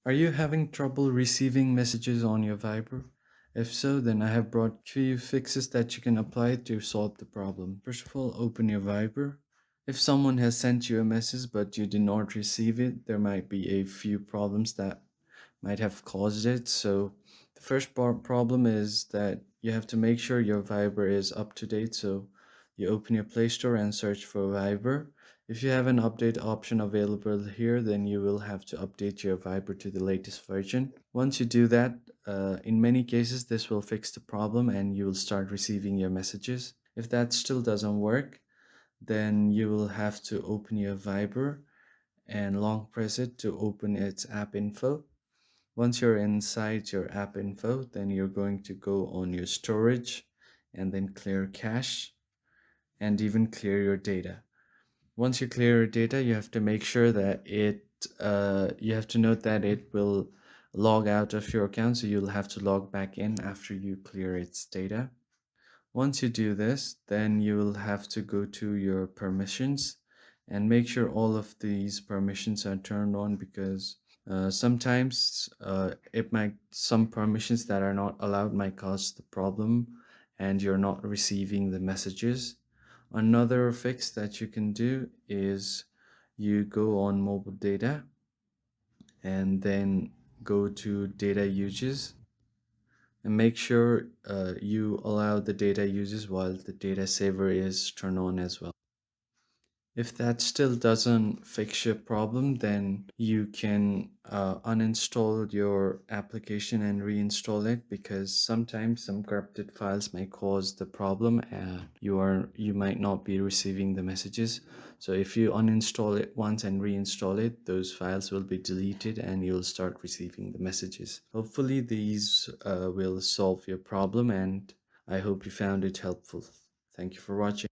Are you having trouble receiving messages on your Viber? If so, then I have brought few fixes that you can apply to solve the problem. First of all, open your Viber. If someone has sent you a message but you did not receive it, there might be a few problems that might have caused it. So the first problem is that you have to make sure your Viber is up to date. So you open your Play Store and search for Viber. If you have an update option available here, then you will have to update your Viber to the latest version. Once you do that, in many cases, this will fix the problem and you will start receiving your messages. If that still doesn't work, then you will have to open your Viber and long press it to open its app info. Once you're inside your app info, then you're going to go on your storage and then clear cache and even clear your data. Once you clear your data, you have to make sure that you have to note that it will log out of your account, so you'll have to log back in after you clear its data. Once you do this, then you will have to go to your permissions and make sure all of these permissions are turned on because sometimes some permissions that are not allowed might cause the problem and you're not receiving the messages. Another fix that you can do is you go on mobile data and then go to data uses and make sure you allow the data uses while the data saver is turned on as well. If that still doesn't fix your problem, then you can uninstall your application and reinstall it because sometimes some corrupted files may cause the problem. You might not be receiving the messages. So if you uninstall it once and reinstall it, those files will be deleted and you'll start receiving the messages. Hopefully these will solve your problem, and I hope you found it helpful. Thank you for watching.